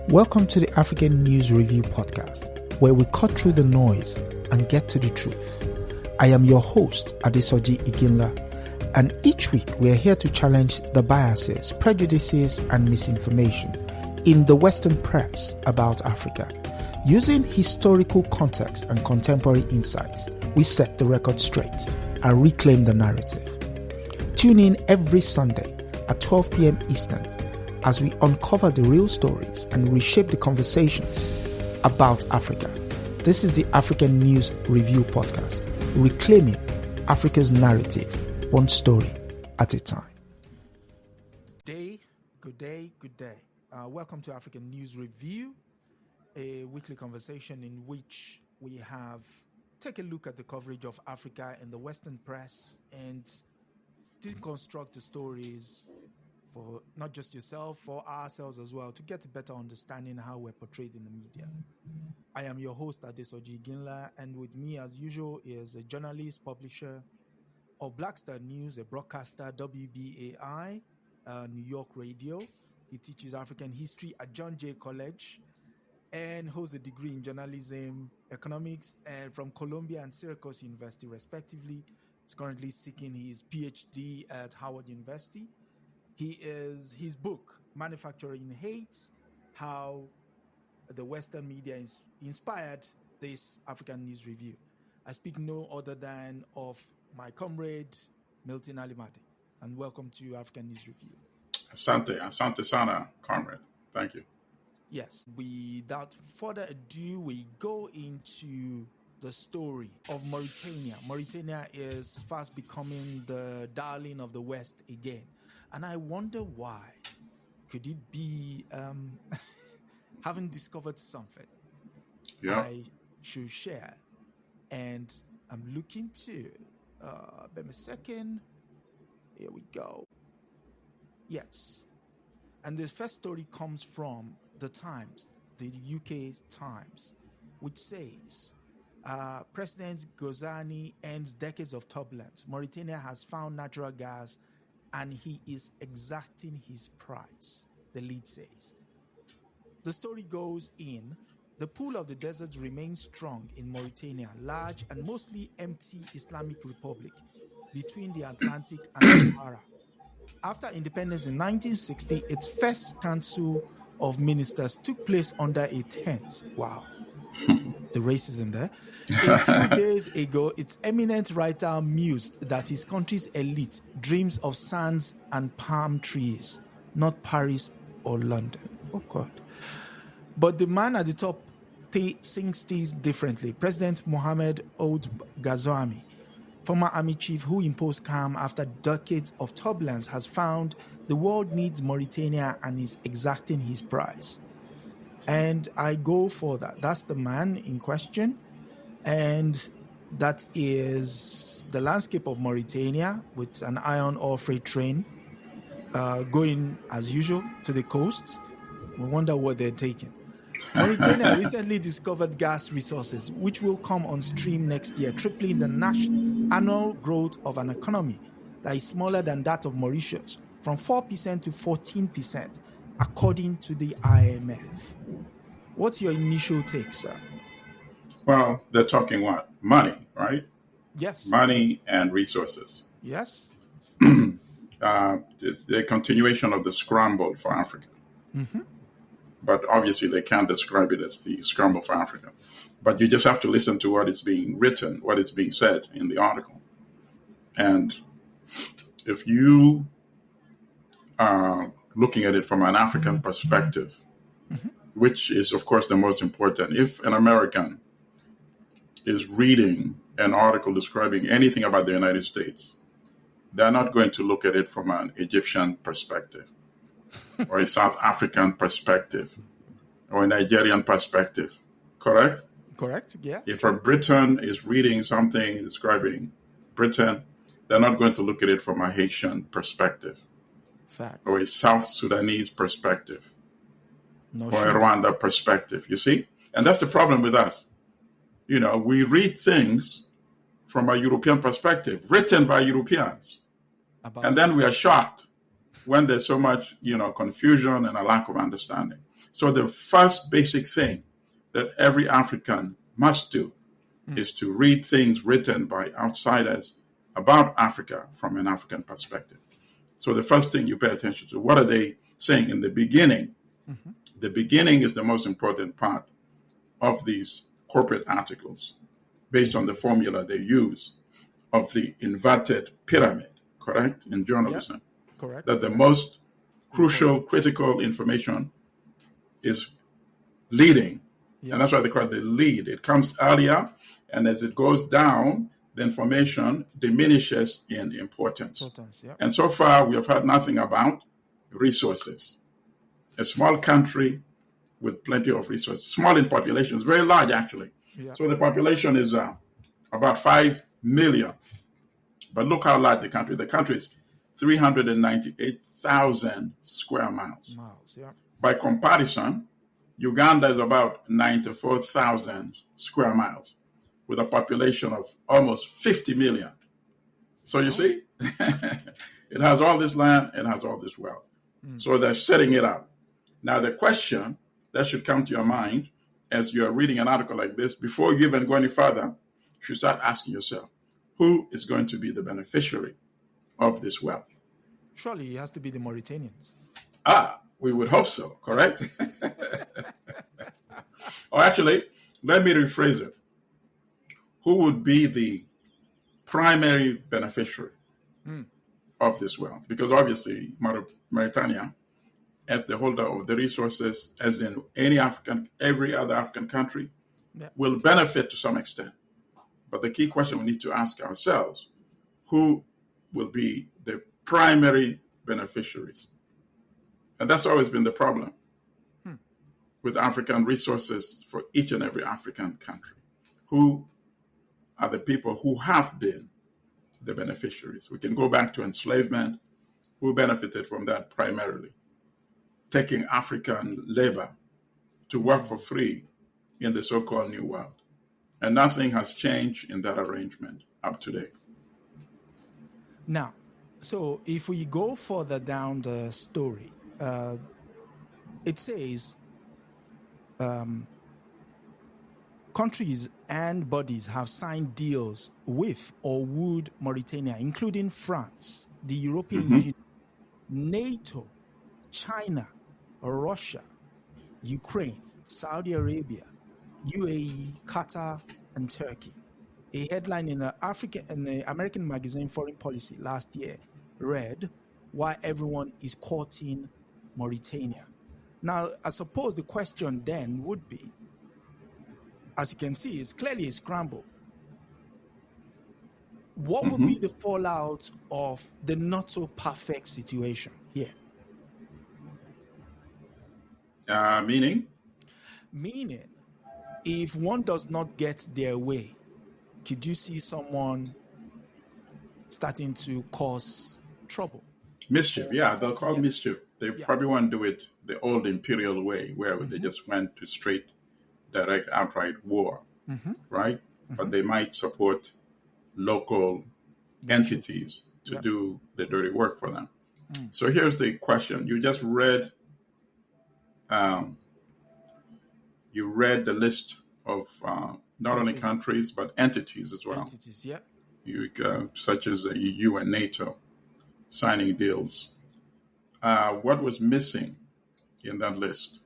Welcome to the African News Review podcast, where we cut through the noise and get to the truth. I am your host, Adesoji Iginla, and each week we are here to challenge the biases, prejudices, and misinformation in the Western press about Africa. Using historical context and contemporary insights, we set the record straight and reclaim the narrative. Tune in every Sunday at 12 p.m. Eastern as we uncover the real stories and reshape the conversations about Africa. This is the African News Review podcast, reclaiming Africa's narrative, one story at a time. Good day. Welcome to African News Review, a weekly conversation in which we take a look at the coverage of Africa in the Western press and deconstruct the stories for not just yourself, for ourselves as well, to get a better understanding of how we're portrayed in the media. I am your host, Adesoji Iginla, and with me, as usual, is a journalist, publisher of Black Star News, a broadcaster, WBAI, New York Radio. He teaches African history at John Jay College and holds a degree in journalism, economics, and from Columbia and Syracuse University, respectively. He's currently seeking his PhD at Howard University. His book, Manufacturing Hate, How the Western Media Inspired this African News Review. I speak no other than of my comrade, Milton Allimadi, and welcome to African News Review. Asante sana, comrade. Thank you. Yes, without further ado, we go into the story of Mauritania. Mauritania is fast becoming the darling of the West again. And I wonder why. Could it be having discovered something I should share? And I'm looking to, wait a second. Here we go. Yes. And the first story comes from the Times, the UK Times, which says, President Ghazouani ends decades of turbulence. Mauritania has found natural gas and he is exacting his price, the lead says. The story goes in, the pool of the deserts remains strong in Mauritania, large and mostly empty Islamic republic between the Atlantic and the Sahara. After independence in 1960, its first council of ministers took place under a tent. Wow. The racism there. A few days ago, its eminent writer mused that his country's elite dreams of sands and palm trees, not Paris or London. Oh, God. But the man at the top thinks things differently. President Mohamed Ould Ghazouani, former army chief who imposed calm after decades of turbulence, has found the world needs Mauritania and is exacting his price. And I go for that. That's the man in question. And that is the landscape of Mauritania with an iron ore freight train going, as usual, to the coast. We wonder what they're taking. Mauritania recently discovered gas resources, which will come on stream next year, tripling the annual growth of an economy that is smaller than that of Mauritius, from 4% to 14%, according to the IMF. What's your initial take, sir? Well, they're talking what? Money, right? Yes. Money and resources. Yes. It's the continuation of the scramble for Africa. Mm-hmm. But obviously they can't describe it as the scramble for Africa. But you just have to listen to what is being written, what is being said in the article. And if you are looking at it from an African perspective, which is, of course, the most important, if an American is reading an article describing anything about the United States, they're not going to look at it from an Egyptian perspective or a South African perspective or a Nigerian perspective. Correct? Correct, yeah. If a Briton is reading something describing Britain, they're not going to look at it from a Haitian perspective. Fact. Or a South Sudanese perspective. No, or a Rwanda perspective, you see? And that's the problem with us. You know, we read things from a European perspective, written by Europeans. And then we are shocked when there's so much, confusion and a lack of understanding. So the first basic thing that every African must do is to read things written by outsiders about Africa from an African perspective. So the first thing you pay attention to, what are they saying in the beginning? Mm-hmm. The beginning is the most important part of these corporate articles, based on the formula they use of the inverted pyramid, correct, in journalism. Yep. Correct. That the most crucial, critical information is leading. Yep. And that's why they call it the lead. It comes earlier, and as it goes down, the information diminishes in importance. Yep. And so far, we have heard nothing about resources. A small country with plenty of resources, small in population, very large actually. Yep. So the population is about 5 million. But look how large the country is 398,000 square miles. Yeah. By comparison, Uganda is about 94,000 square miles with a population of almost 50 million. So you see, it has all this land and has all this wealth. So they're setting it up. Now the question that should come to your mind as you're reading an article like this, before you even go any further, you should start asking yourself, who is going to be the beneficiary of this wealth? Surely it has to be the Mauritanians. We would hope so, correct? Or actually, let me rephrase it. Who would be the primary beneficiary of this wealth? Because obviously, Mauritania, as the holder of the resources, as in every other African country, will benefit to some extent. But the key question we need to ask ourselves, who will be the primary beneficiaries? And that's always been the problem with African resources for each and every African country. Who are the people who have been the beneficiaries? We can go back to enslavement. Who benefited from that primarily? Taking African labor to work for free in the so-called New World. And nothing has changed in that arrangement up to date. Now, so if we go further down the story, it says countries and bodies have signed deals with or would Mauritania, including France, the European Union, NATO, China, Russia, Ukraine, Saudi Arabia, UAE, Qatar, and Turkey. A headline in the American magazine Foreign Policy last year read, "Why Everyone is Courting Mauritania." Now, I suppose the question then would be, as you can see, it's clearly a scramble. What would be the fallout of the not so perfect situation here? Meaning? Meaning, if one does not get their way, could you see someone starting to cause trouble? Mischief, they'll call mischief. They probably won't do it the old imperial way, where they just went to straight, direct, outright war, right? But they might support local entities to do the dirty work for them. So here's the question. You just read the list of not only countries, but entities as well. Entities, yeah. Such as the EU and NATO signing deals. What was missing in that list?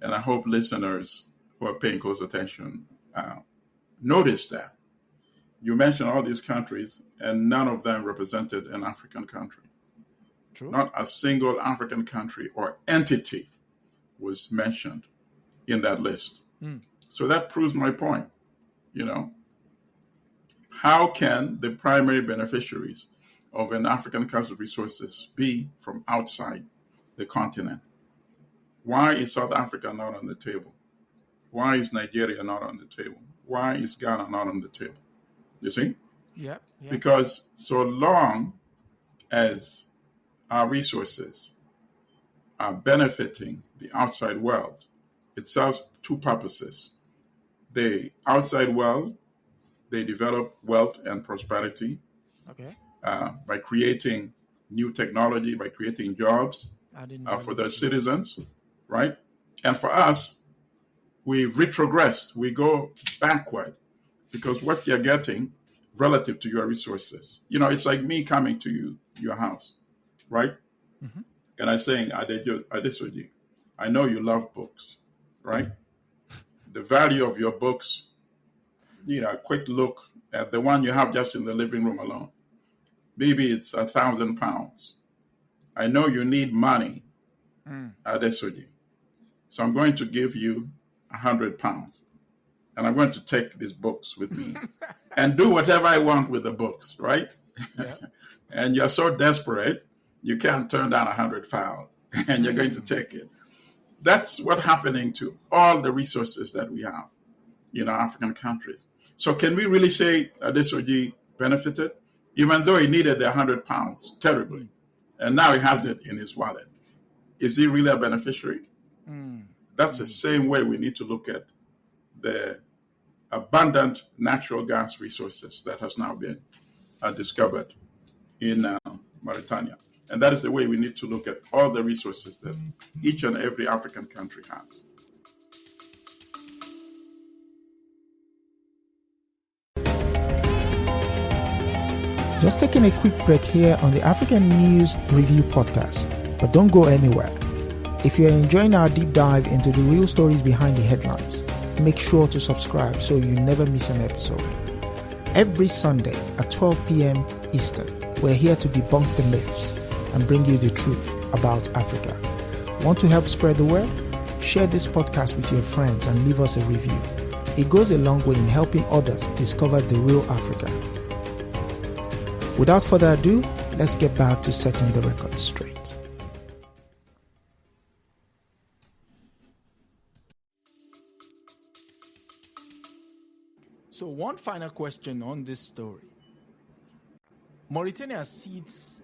And I hope listeners who are paying close attention notice that. You mentioned all these countries, and none of them represented an African country. True. Not a single African country or entity was mentioned in that list. So that proves my point. How can the primary beneficiaries of an African country's resources be from outside the continent? Why is South Africa not on the table? Why is Nigeria not on the table? Why is Ghana not on the table? You see? Yeah. Because so long as our resources are benefiting the outside world, it serves two purposes. The outside world, they develop wealth and prosperity by creating new technology, by creating jobs for their citizens, right? And for us, we retrogress, we go backward, because what you're getting relative to your resources, it's like me coming to your house, right? Mm-hmm. And I'm saying, Adesoji, I know you love books, right? The value of your books, a quick look at the one you have just in the living room alone. Maybe it's £1,000. I know you need money, Adesoji. So I'm going to give you £100. And I'm going to take these books with me and do whatever I want with the books, right? Yeah. And you're so desperate, you can't turn down £100 and you're going to take it. That's what's happening to all the resources that we have in our African countries. So can we really say Adesoji benefited, even though he needed the £100 terribly, and now he has it in his wallet? Is he really a beneficiary? That's the same way we need to look at the abundant natural gas resources that has now been discovered in Mauritania. And that is the way we need to look at all the resources that each and every African country has. Just taking a quick break here on the African News Review podcast, but don't go anywhere. If you're enjoying our deep dive into the real stories behind the headlines, make sure to subscribe so you never miss an episode. Every Sunday at 12 p.m. Eastern, we're here to debunk the myths and bring you the truth about Africa. Want to help spread the word? Share this podcast with your friends and leave us a review. It goes a long way in helping others discover the real Africa. Without further ado, let's get back to setting the record straight. So one final question on this story. Mauritania sits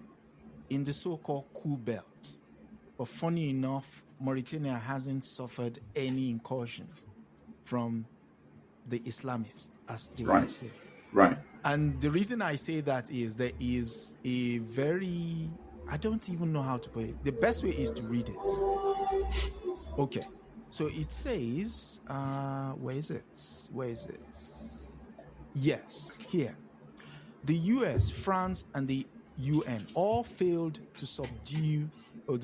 in the so-called Cool Belt. But funny enough, Mauritania hasn't suffered any incursion from the Islamists, as they would say. Right. And the reason I say that is there is a very, I don't even know how to put it. The best way is to read it. Okay. So it says, where is it? Yes, here. The US, France, and the UN all failed to subdue,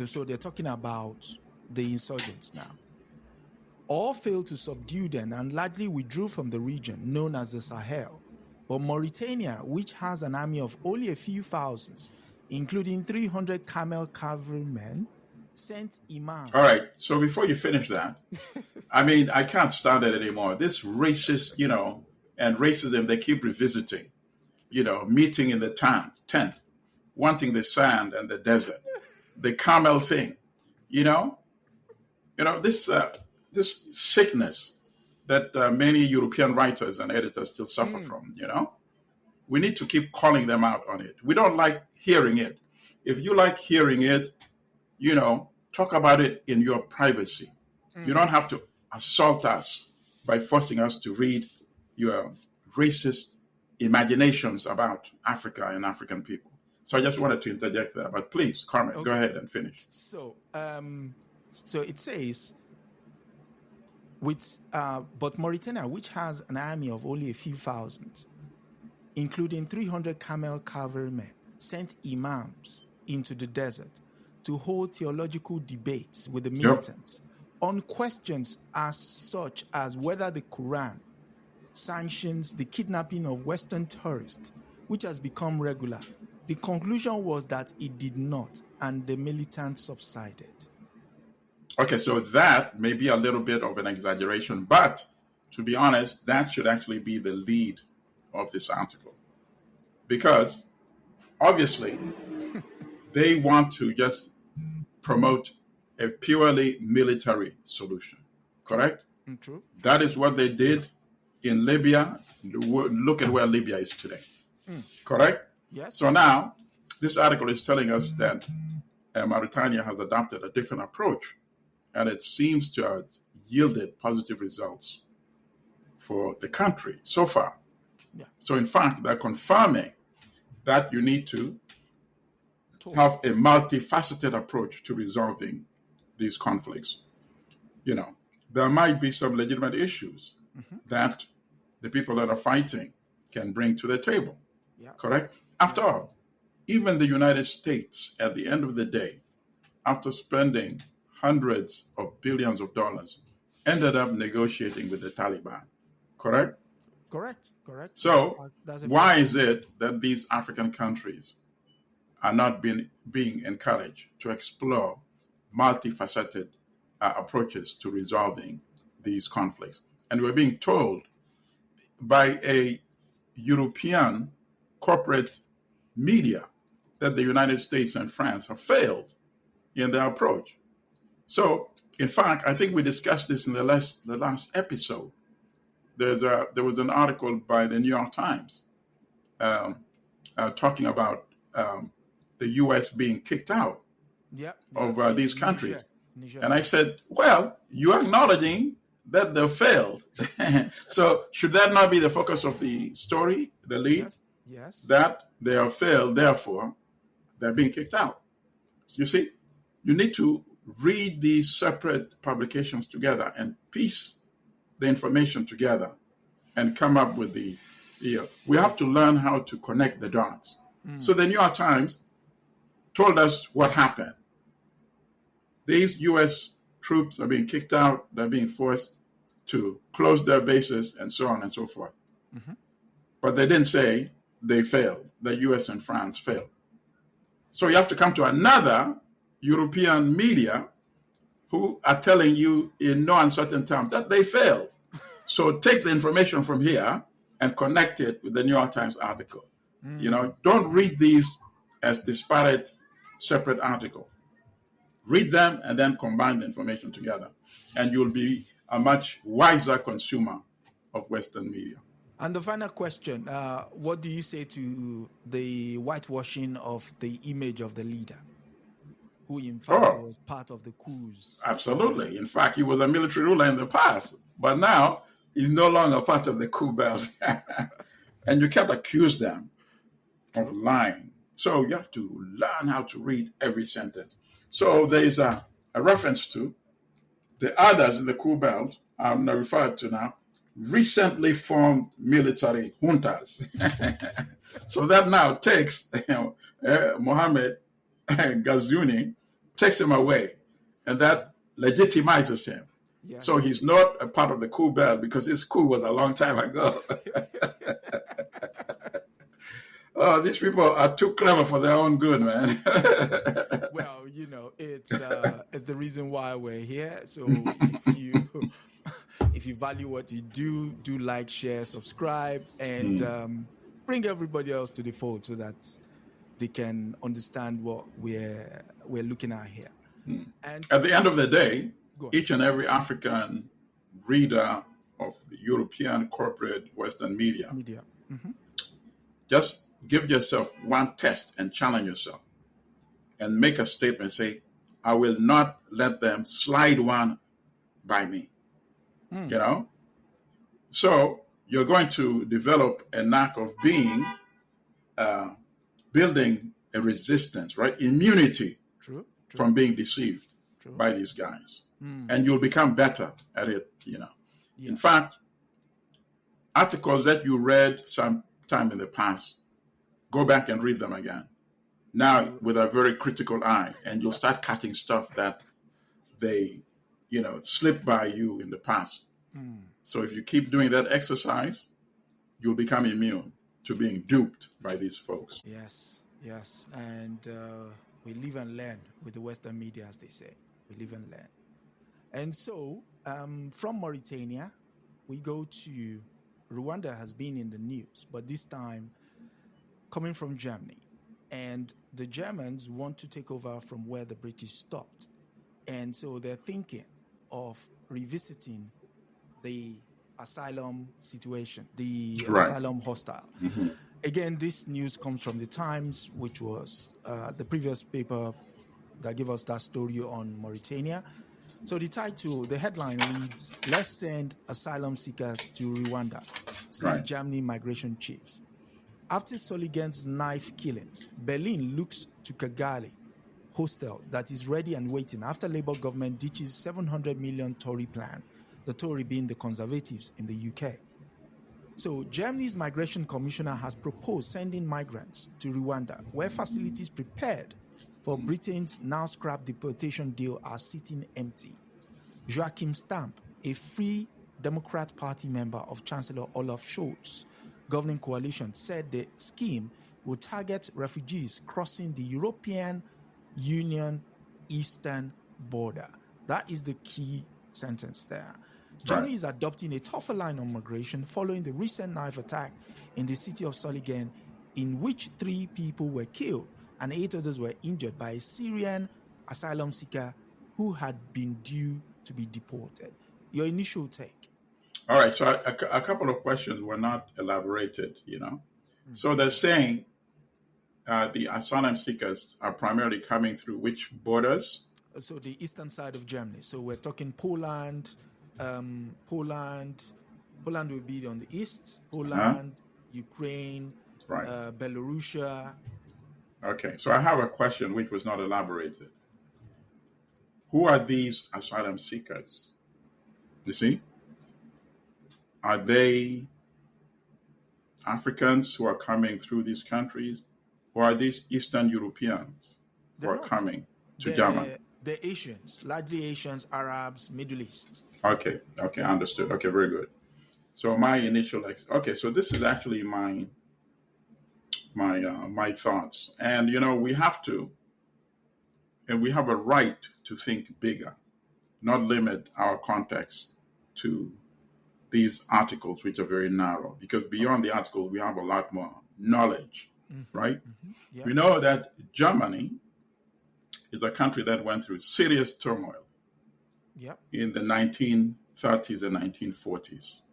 so they're talking about the insurgents now. All failed to subdue them and largely withdrew from the region known as the Sahel. But Mauritania, which has an army of only a few thousands, including 300 camel cavalrymen, sent imams. All right. So before you finish that, I can't stand it anymore. This racist, and racism, they keep revisiting, meeting in the tent, wanting the sand and the desert, the camel thing, this sickness that many European writers and editors still suffer from, We need to keep calling them out on it. We don't like hearing it. If you like hearing it, talk about it in your privacy. You don't have to assault us by forcing us to read your racist imaginations about Africa and African people. So I just wanted to interject there. But please, Carmen, Go ahead and finish. So it says, but Mauritania, which has an army of only a few thousand, including 300 camel cavalrymen, sent imams into the desert to hold theological debates with the militants on questions as such as whether the Quran sanctions the kidnapping of Western tourists, which has become regular. The conclusion was that it did not, and the militants subsided. Okay, so that may be a little bit of an exaggeration, but to be honest, that should actually be the lead of this article. Because obviously, they want to just promote a purely military solution, correct? True. That is what they did in Libya. Look at where Libya is today, correct? Yes. So now, this article is telling us that Mauritania has adopted a different approach, and it seems to have yielded positive results for the country so far. Yeah. So in fact, they're confirming that you need to have a multifaceted approach to resolving these conflicts. There might be some legitimate issues that the people that are fighting can bring to the table. Yeah. Correct? After all, even the United States, at the end of the day, after spending hundreds of billions of dollars, ended up negotiating with the Taliban. Correct? Correct. So, why is it that these African countries are not being encouraged to explore multifaceted approaches to resolving these conflicts? And we're being told by a European corporate media that the United States and France have failed in their approach. So, in fact, I think we discussed this in the last episode. There was an article by the New York Times talking about the U.S. being kicked out of these countries. Niger. And I said, well, you're acknowledging that they failed. So should that not be the focus of the story, the lead? Yes. That they have failed, therefore, they're being kicked out. You see, you need to read these separate publications together and piece the information together and come up with we have to learn how to connect the dots. So the New York Times told us what happened. These U.S. troops are being kicked out, they're being forced to close their bases and so on and so forth. But they didn't say they failed, the U.S. and France failed. So you have to come to another European media who are telling you in no uncertain terms that they failed. So take the information from here and connect it with the New York Times article. Don't read these as disparate, separate articles. Read them and then combine the information together. And you'll be a much wiser consumer of Western media. And the final question, what do you say to the whitewashing of the image of the leader, who in fact was part of the coups? Absolutely. In fact, he was a military ruler in the past, but now he's no longer part of the coup belt. And you can't accuse them of lying. So you have to learn how to read every sentence. So there is a reference to the others in the coup belt, I'm referred to now, recently formed military juntas. So that now takes Mohammed Ghazouani, takes him away, and that legitimizes him. Yes. So he's not a part of the coup belt because his coup was a long time ago. Oh, these people are too clever for their own good, man. Well, it's the reason why we're here. So if you value what you do like, share, subscribe, and bring everybody else to the fold so that they can understand what we're looking at here. And so, at the end of the day, each and every African reader of the European corporate Western media. Just give yourself one test and challenge yourself and make a statement. Say, I will not let them slide one by me. So you're going to develop a knack of building a resistance, right? Immunity from being deceived by these guys. And you'll become better at it, Yeah. In fact, articles that you read sometime in the past, go back and read them again. Now with a very critical eye, and you'll start catching stuff that they, slipped by you in the past. So if you keep doing that exercise, you'll become immune to being duped by these folks. Yes. And we live and learn with the Western media, as they say. We live and learn. And so from Mauritania, we go to Rwanda. Has been in the news, but this time coming from Germany. And the Germans want to take over from where the British stopped. And so they're thinking of revisiting the asylum situation, the asylum hostile. Again, this news comes from the Times, which was the previous paper that gave us that story on Mauritania. So the headline reads, "Let's send asylum seekers to Rwanda," says Germany migration chiefs. After Soligen's knife killings, Berlin looks to Kigali hostel that is ready and waiting after Labour government ditches 700 million Tory plan, the Tory being the Conservatives in the UK. So Germany's migration commissioner has proposed sending migrants to Rwanda, where facilities prepared for Britain's now scrapped deportation deal are sitting empty. Joachim Stamp, a Free Democrat Party member of Chancellor Olaf Scholz's governing coalition, said the scheme will target refugees crossing the European Union eastern border. That is the key sentence there. Germany is adopting a tougher line on migration following the recent knife attack in the city of Soligen, in which 3 people were killed and 8 others were injured by a Syrian asylum seeker who had been due to be deported. Your initial take? All right, so a couple of questions were not elaborated, So they're saying the asylum seekers are primarily coming through which borders? So the eastern side of Germany. So we're talking Poland. Poland will be on the east. Poland, Ukraine, Belarus. Okay, so I have a question which was not elaborated. Who are these asylum seekers? You see? Are they Africans who are coming through these countries? Or are these Eastern Europeans who are coming to Germany? They're Asians, largely Asians, Arabs, Middle East. Okay, understood. Okay, very good. So my initial, so this is actually my thoughts. And, we have a right to think bigger, not limit our context to these articles, which are very narrow, because beyond the article, we have a lot more knowledge, right? Mm-hmm. Yeah. We know that Germany is a country that went through serious turmoil in the 1930s and 1940s.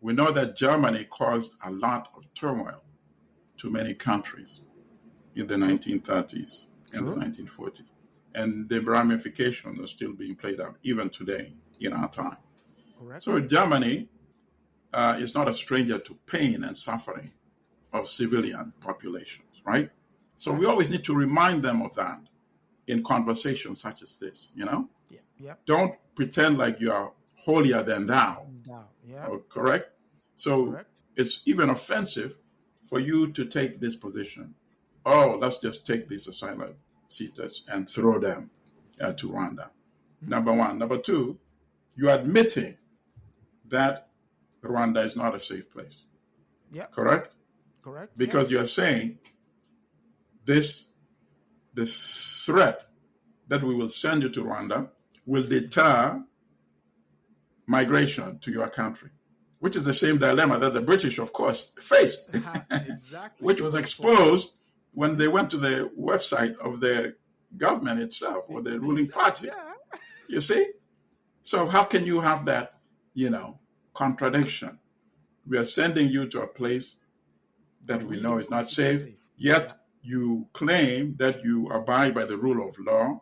We know that Germany caused a lot of turmoil to many countries in the 1930s and the 1940s. And the ramifications are still being played out even today in our time. Correct. So Germany is not a stranger to pain and suffering of civilian populations, right? So we always need to remind them of that in conversations such as this, Don't pretend like you are holier than thou. Correct? So it's even offensive for you to take this position. Oh, let's just take these asylum seekers and throw them to Rwanda. Number one. Number two, you're admitting that Rwanda is not a safe place. Yeah. Correct? Correct. Because you're saying the threat that we will send you to Rwanda will deter migration to your country, which is the same dilemma that the British, of course, faced, exactly. which was exposed when they went to the website of the government itself or the ruling party. Yeah. You see? So how can you have that, contradiction? We are sending you to a place that we know is not safe, yet you claim that you abide by the rule of law,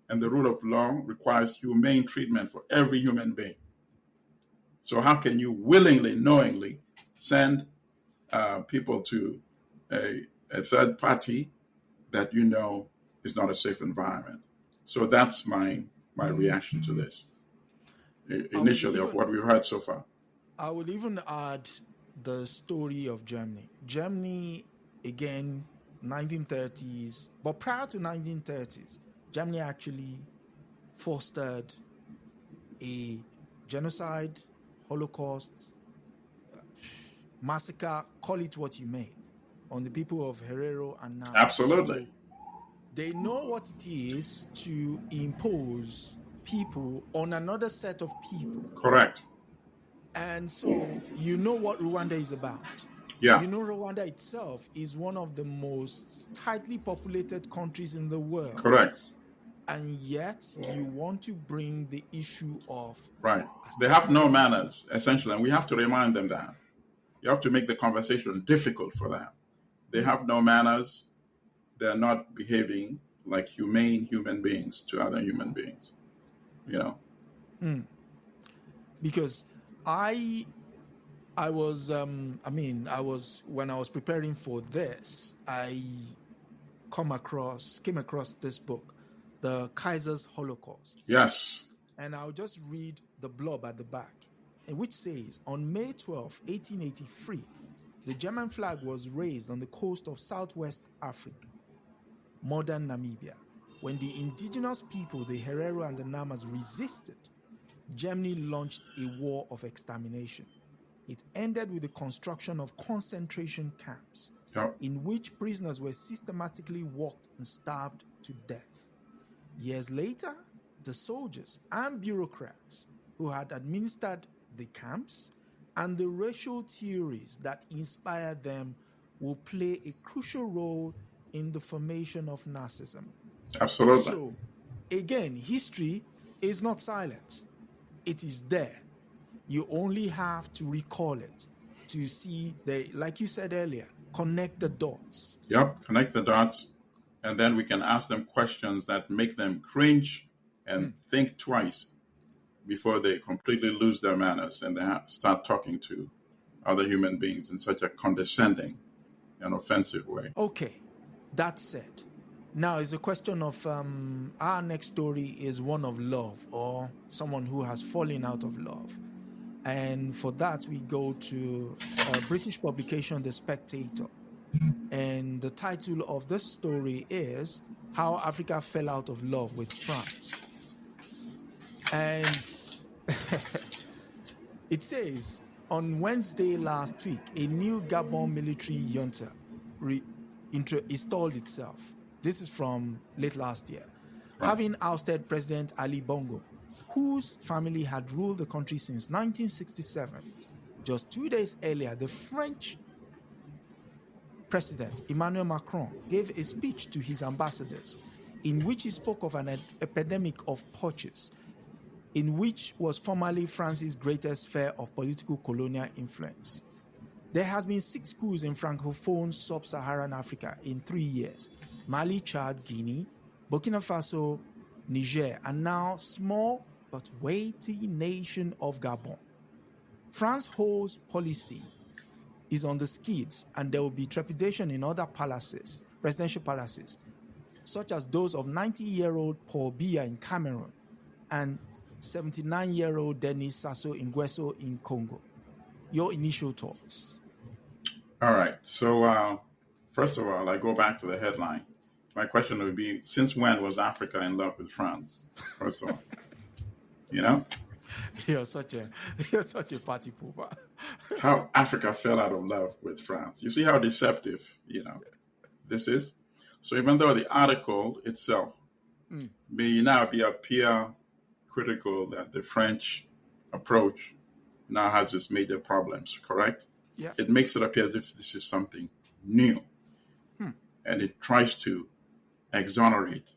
and the rule of law requires humane treatment for every human being. So how can you willingly, knowingly send people to a third party that you know is not a safe environment? So that's my reaction to this, initially, of what we've heard so far. I would even add the story of Germany. Germany, again, 1930s, but prior to 1930s, Germany actually fostered a genocide, Holocaust, massacre, call it what you may, on the people of Herero and now. Absolutely. So they know what it is to impose people on another set of people. Correct. And so you know what Rwanda is about. Yeah. You know Rwanda itself is one of the most tightly populated countries in the world. Correct. And yet you want to bring the issue of... Right. They have no manners, essentially, and we have to remind them that. You have to make the conversation difficult for them. They have no manners. They're not behaving like humane human beings to other human beings, Because I was, when I was preparing for this, I came across this book, The Kaiser's Holocaust. Yes. And I'll just read the blurb at the back, which says, on May 12, 1883, the German flag was raised on the coast of southwest Africa, modern Namibia. When the indigenous people, the Herero and the Namas, resisted, Germany launched a war of extermination. It ended with the construction of concentration camps, in which prisoners were systematically worked and starved to death. Years later, the soldiers and bureaucrats who had administered the camps and the racial theories that inspired them will play a crucial role in the formation of Nazism. Absolutely. So, again, history is not silent. It is there. You only have to recall it to see like you said earlier, connect the dots. Yep, connect the dots. And then we can ask them questions that make them cringe and think twice before they completely lose their manners and they start talking to other human beings in such a condescending and offensive way. Okay, that said, now is the question of our next story is one of love or someone who has fallen out of love. And for that, we go to a British publication, The Spectator. And the title of this story is How Africa Fell Out of Love with France. And it says, on Wednesday last week, a new Gabon military junta installed itself. This is from late last year. Right. Having ousted President Ali Bongo, whose family had ruled the country since 1967. Just 2 days earlier, the French President Emmanuel Macron gave a speech to his ambassadors in which he spoke of an epidemic of purchase, in which was formerly France's greatest sphere of political colonial influence. There has been 6 coups in Francophone sub-Saharan Africa in 3 years: Mali, Chad, Guinea, Burkina Faso, Niger, and now small but weighty nation of Gabon. France's whole policy is on the skids, and there will be trepidation in other palaces, presidential palaces, such as those of 90-year-old Paul Biya in Cameroon and 79-year-old Denis Sassou Nguesso in Congo. Your initial thoughts? All right. So, first of all, I go back to the headline. My question would be, since when was Africa in love with France? First of all, you know? You're such a party pooper. How Africa fell out of love with France. You see how deceptive, this is? So even though the article itself may now appear critical that the French approach now has its major problems, correct? Yeah. It makes it appear as if this is something new. And it tries to exonerate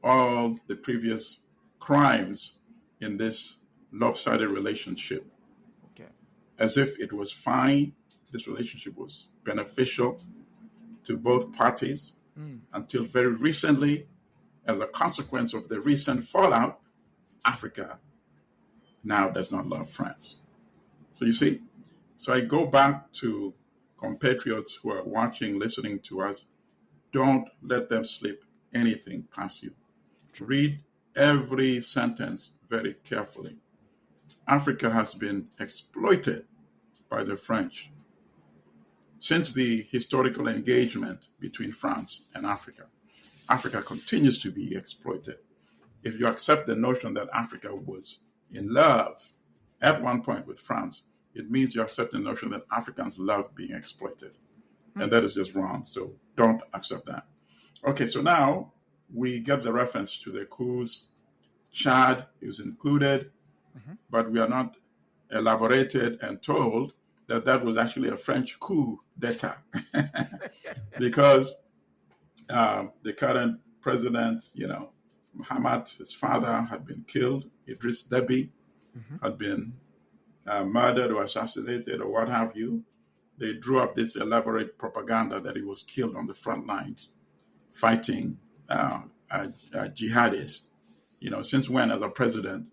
all the previous crimes in this lopsided relationship. Okay. As if it was fine, this relationship was beneficial to both parties until very recently, as a consequence of the recent fallout, Africa now does not love France. So you see, so I go back to compatriots who are watching, listening to us. Don't let them slip anything past you. Read every sentence very carefully. Africa has been exploited by the French since the historical engagement between France and Africa. Africa continues to be exploited. If you accept the notion that Africa was in love at one point with France, it means you accept the notion that Africans love being exploited. And that is just wrong. So don't accept that. Okay, so now we get the reference to the coups. Chad is included, but we are not elaborated and told that that was actually a French coup d'etat. Because the current president, Muhammad, his father, had been killed. Idris Deby had been murdered or assassinated or what have you. They drew up this elaborate propaganda that he was killed on the front lines fighting jihadists. Since when, as a president,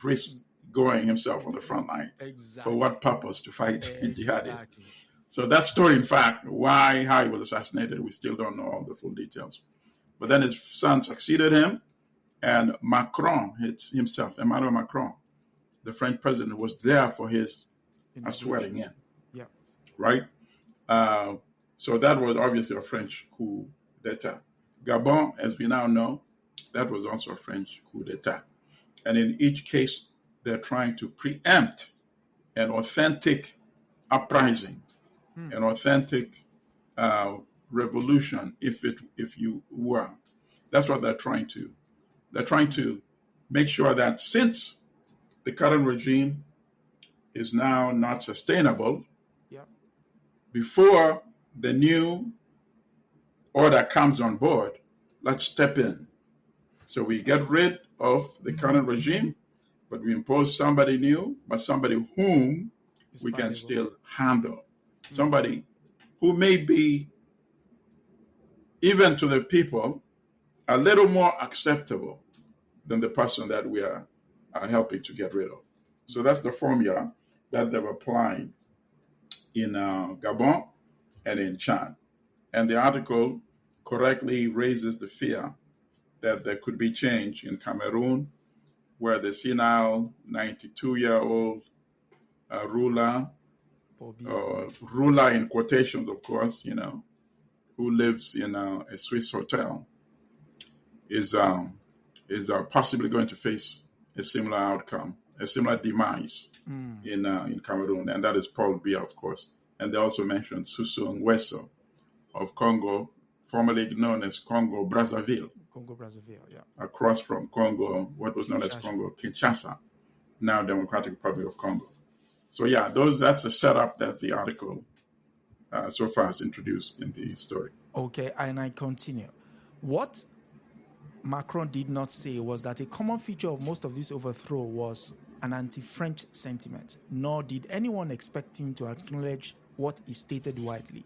risk going himself on the front line. Exactly. For what purpose? To fight jihadists. Exactly. So that story, in fact, how he was assassinated, we still don't know all the full details. But then his son succeeded him, and Macron himself, Emmanuel Macron, the French president, was there for his swearing in. Yeah. Right? So that was obviously a French coup d'etat. Gabon, as we now know, that was also a French coup d'etat. And in each case, they're trying to preempt an authentic uprising, an authentic revolution, if you were. That's what they're trying to. They're trying to make sure that since the current regime is now not sustainable, before the new order comes on board, let's step in. So we get rid of the current regime, but we impose somebody new, but somebody whom we can still handle. Somebody who may be, even to the people, a little more acceptable than the person that we are helping to get rid of. So that's the formula that they've applied in Gabon and in Chad. And the article correctly raises the fear that there could be change in Cameroon, where the senile 92-year-old ruler in quotations, of course, who lives in a Swiss hotel, is possibly going to face a similar outcome, a similar demise in Cameroon, and that is Paul Biya, of course. And they also mentioned Susu Nguesso of Congo, formerly known as Congo Brazzaville, yeah. Across from Congo, what was known as Congo Kinshasa, now Democratic Republic of Congo. So yeah, that's the setup that the article so far has introduced in the story. Okay, and I continue. What Macron did not say was that a common feature of most of this overthrow was an anti-French sentiment, nor did anyone expect him to acknowledge what is stated widely.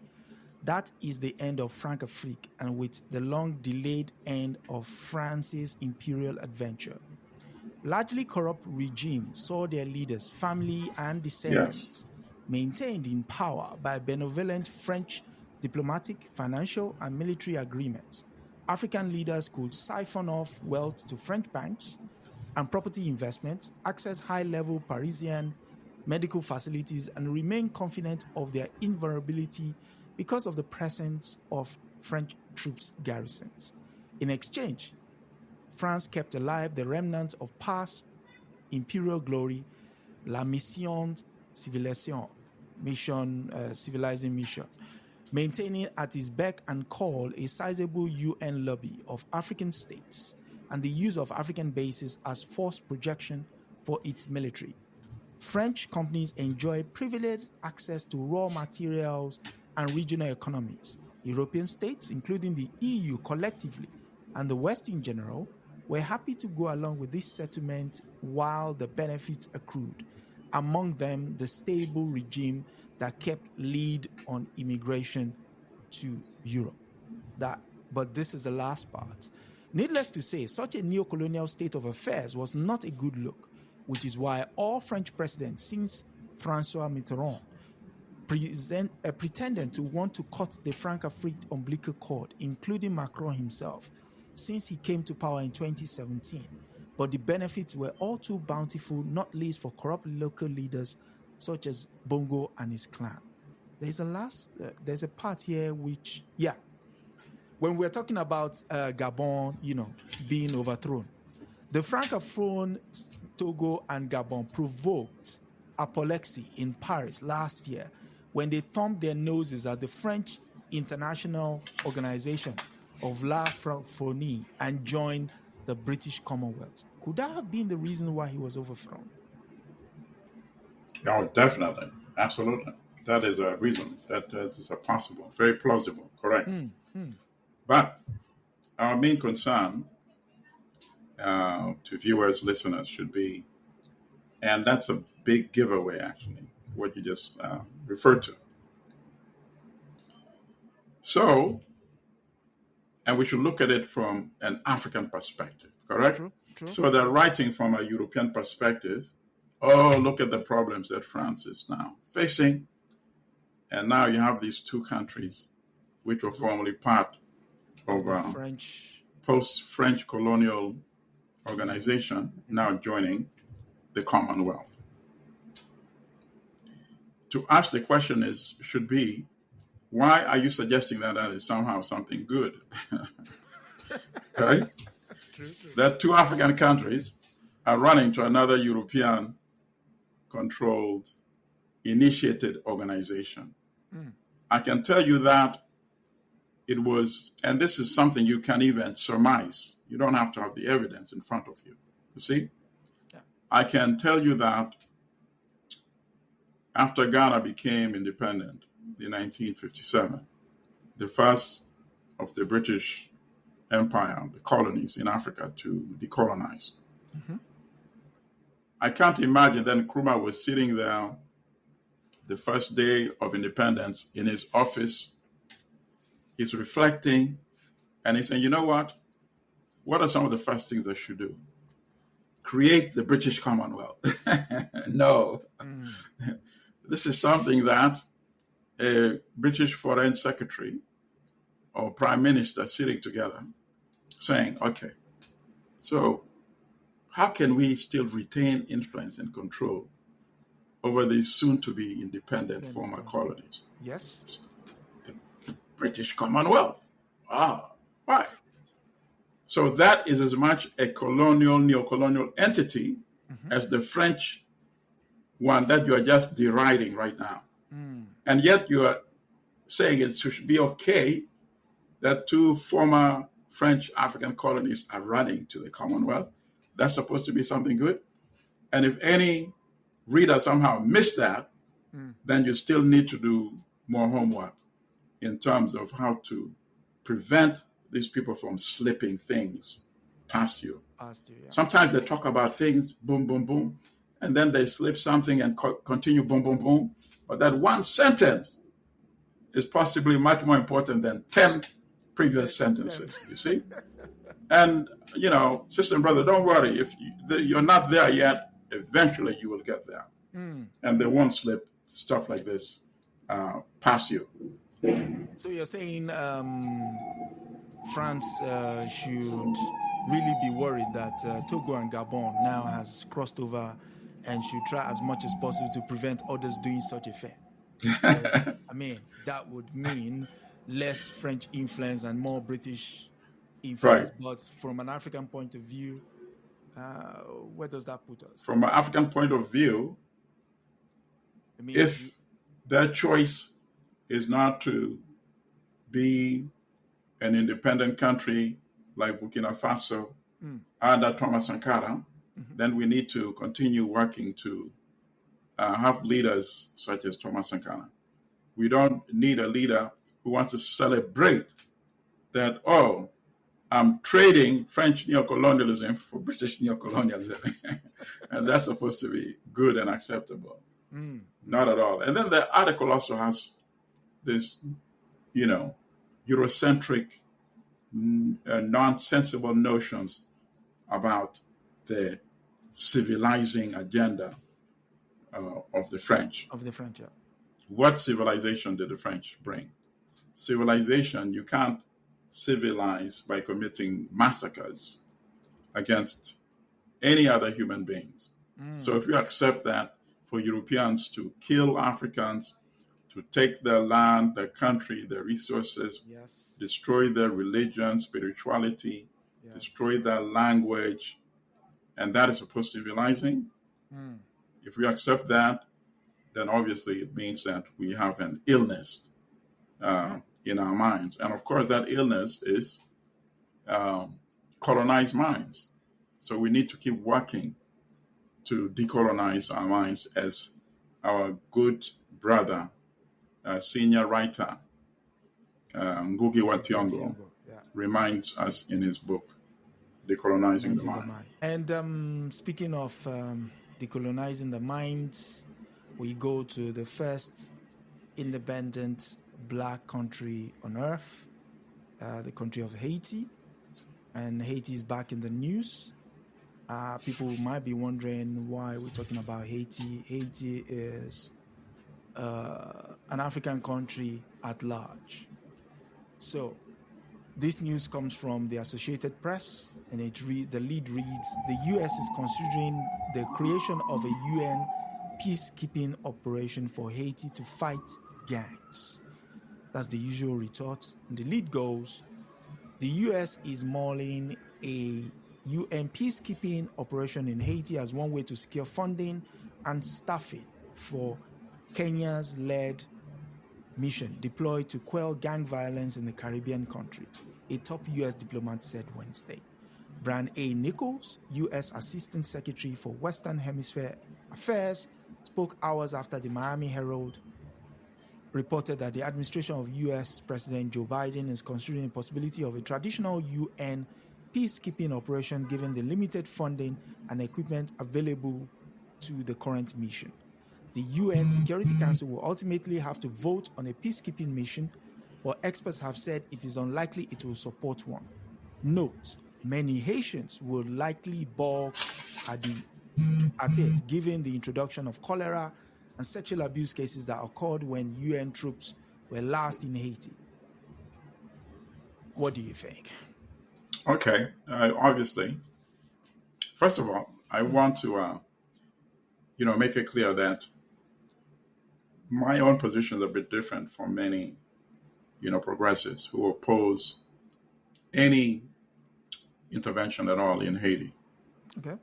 That is the end of Francafrique, and with the long-delayed end of France's imperial adventure. Largely corrupt regimes saw their leaders, family, and descendants maintained in power by benevolent French diplomatic, financial, and military agreements. African leaders could siphon off wealth to French banks and property investments, access high-level Parisian medical facilities, and remain confident of their invulnerability because of the presence of French troops garrisons. In exchange, France kept alive the remnants of past imperial glory, La Mission Civilisation, civilizing mission, maintaining at its beck and call a sizable UN lobby of African states and the use of African bases as force projection for its military. French companies enjoy privileged access to raw materials and regional economies. European states, including the EU collectively and the West in general, were happy to go along with this settlement while the benefits accrued, among them the stable regime that kept lead on immigration to Europe. But this is the last part. Needless to say, such a neo-colonial state of affairs was not a good look, which is why all French presidents since François Mitterrand pretended to want to cut the Francafrique umbilical cord, including Macron himself, since he came to power in 2017. But the benefits were all too bountiful, not least for corrupt local leaders such as Bongo and his clan. There's a part here which, when we're talking about Gabon, being overthrown, the Francophone Togo and Gabon provoked apoplexy in Paris last year when they thumbed their noses at the French International Organization of La Francophonie and joined the British Commonwealth. Could that have been the reason why he was overthrown? Oh, definitely. Absolutely. That is a reason. That is a possible, very plausible, correct. But our main concern to viewers, listeners should be, and that's a big giveaway actually, what you just referred to. So, and we should look at it from an African perspective, correct? True. So they're writing from a European perspective, oh, look at the problems that France is now facing. And now you have these two countries, which were formerly part of the French post-French colonial organization, now joining the Commonwealth. To ask the question should be, why are you suggesting that is somehow something good? Right? True. That two African countries are running to another European-controlled, initiated organization. I can tell you that it was, and this is something you can even surmise. You don't have to have the evidence in front of you. You see? Yeah. I can tell you that after Ghana became independent in 1957, the first of the British Empire, the colonies in Africa, to decolonize. I can't imagine then Nkrumah was sitting there the first day of independence in his office. He's reflecting and he's saying, you know what? What are some of the first things I should do? Create the British Commonwealth. No. This is something that a British foreign secretary or prime minister sitting together saying, okay, so how can we still retain influence and control over these soon-to-be independent former colonies? Yes. The British Commonwealth. Why? So that is as much a colonial, neo-colonial entity as the French one that you are just deriding right now. And yet you are saying it should be okay that two former French African colonies are running to the Commonwealth. That's supposed to be something good. And if any reader somehow missed that, then you still need to do more homework in terms of how to prevent these people from slipping things past you. Sometimes they talk about things, boom, boom, boom, and then they slip something and continue, boom, boom, boom. But that one sentence is possibly much more important than 10 previous sentences, you see? And, sister and brother, don't worry. If you're not there yet, eventually you will get there. And they won't slip stuff like this past you. So you're saying France should really be worried that Togo and Gabon now has crossed over and should try as much as possible to prevent others doing such a thing. That would mean less French influence and more British influence. Right. But from an African point of view, where does that put us? From an African point of view, if their choice is not to be an independent country like Burkina Faso under Thomas Sankara, then we need to continue working to have leaders such as Thomas Sankara. We don't need a leader who wants to celebrate that, I'm trading French neocolonialism for British neocolonialism. And that's supposed to be good and acceptable. Not at all. And then the article also has this, Eurocentric, nonsensible notions about the civilizing agenda of the French. Of the French, yeah. What civilization did the French bring? Civilization, you can't civilize by committing massacres against any other human beings. So if you accept that for Europeans to kill Africans, to take their land, their country, their resources, destroy their religion, spirituality, destroy their language, and that is supposed to be civilizing. If we accept that, then obviously it means that we have an illness in our minds. And of course, that illness is colonized minds. So we need to keep working to decolonize our minds, as our good brother, senior writer, Ngugi wa Thiong'o, reminds us in his book, Decolonizing the Mind. And speaking of decolonizing the minds, we go to the first independent black country on earth, the country of Haiti. And Haiti is back in the news People might be wondering why we're talking about Haiti. Haiti is an African country at large. So this news comes from the Associated Press, and the lead reads, the U.S. is considering the creation of a UN peacekeeping operation for Haiti to fight gangs. That's the usual retort. And the lead goes, the U.S. is mulling a UN peacekeeping operation in Haiti as one way to secure funding and staffing for Kenya's led mission deployed to quell gang violence in the Caribbean country, a top U.S. diplomat said Wednesday. Brian A. Nichols, U.S. Assistant Secretary for Western Hemisphere Affairs, spoke hours after the Miami Herald reported that the administration of U.S. President Joe Biden is considering the possibility of a traditional UN peacekeeping operation given the limited funding and equipment available to the current mission. The UN Security Council will ultimately have to vote on a peacekeeping mission, but experts have said it is unlikely it will support one. Note, many Haitians will likely balk at it, given the introduction of cholera and sexual abuse cases that occurred when UN troops were last in Haiti. What do you think? Okay, obviously, first of all, I want to, make it clear that my own position is a bit different from many, progressives who oppose any intervention at all in Haiti. Okay.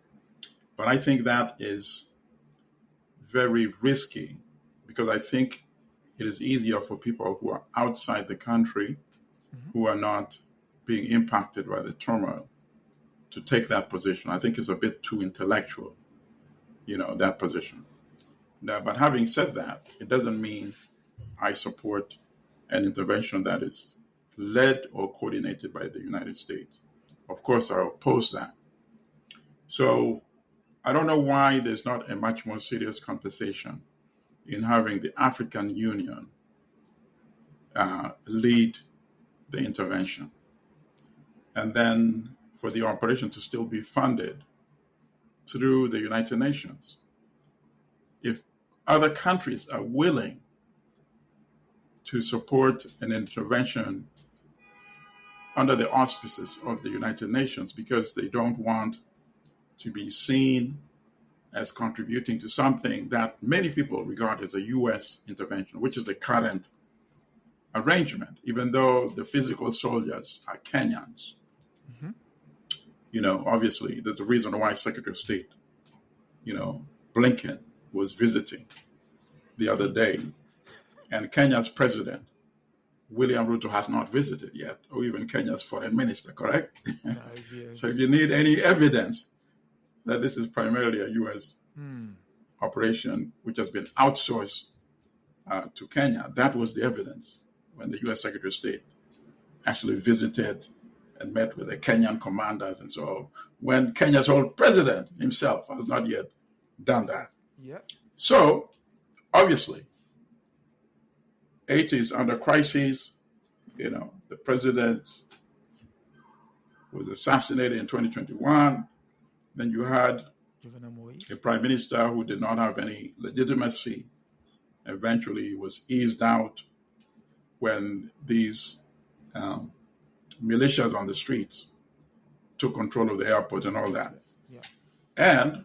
But I think that is very risky because I think it is easier for people who are outside the country, who are not being impacted by the turmoil, to take that position. I think it's a bit too intellectual, that position. Now, but having said that, it doesn't mean I support an intervention that is led or coordinated by the United States. Of course, I oppose that. So I don't know why there's not a much more serious conversation in having the African Union lead the intervention. And then for the operation to still be funded through the United Nations. If other countries are willing to support an intervention under the auspices of the United Nations because they don't want to be seen as contributing to something that many people regard as a U.S. intervention, which is the current arrangement, even though the physical soldiers are Kenyans. Mm-hmm. Obviously, there's a reason why Secretary of State, Blinken was visiting the other day, and Kenya's president, William Ruto, has not visited yet, or even Kenya's foreign minister, correct? No, yes. So if you need any evidence that this is primarily a U.S. operation, which has been outsourced to Kenya, that was the evidence when the U.S. Secretary of State actually visited and met with the Kenyan commanders. And so when Kenya's old president himself has not yet done that. Yeah. So, obviously, Haiti is under crisis. The president was assassinated in 2021. Then you had a prime minister who did not have any legitimacy. Eventually was eased out when these militias on the streets took control of the airport and all that. Yeah. And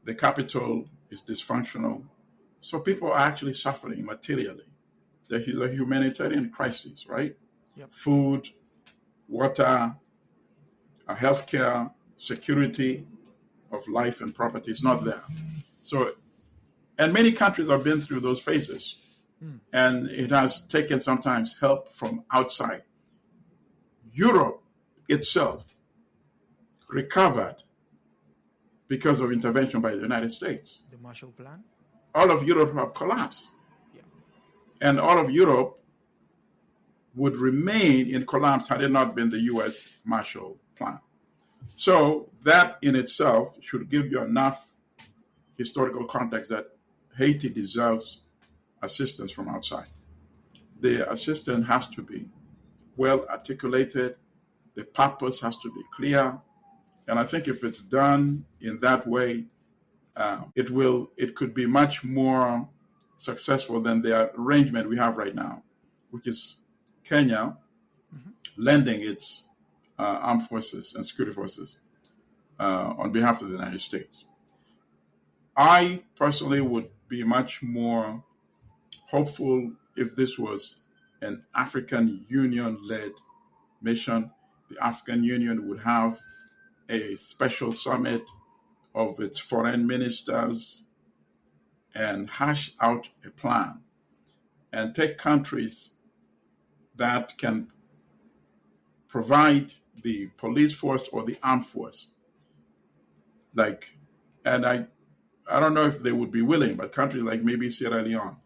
the capital is dysfunctional. So people are actually suffering materially. There is a humanitarian crisis, right? Yep. Food, water, healthcare, security of life and property is not there. So, and many countries have been through those phases. And it has taken sometimes help from outside. Europe itself recovered because of intervention by the United States. The Marshall Plan? All of Europe have collapsed. Yeah. And all of Europe would remain in collapse had it not been the U.S. Marshall Plan. So that in itself should give you enough historical context that Haiti deserves assistance from outside. The assistance has to be well articulated. The purpose has to be clear. And I think if it's done in that way, it could be much more successful than the arrangement we have right now, which is Kenya lending its armed forces and security forces on behalf of the United States. I personally would be much more hopeful if this was an African Union-led mission. The African Union would have a special summit of its foreign ministers and hash out a plan and take countries that can provide the police force or the armed force. And I don't know if they would be willing, but countries like maybe Sierra Leone,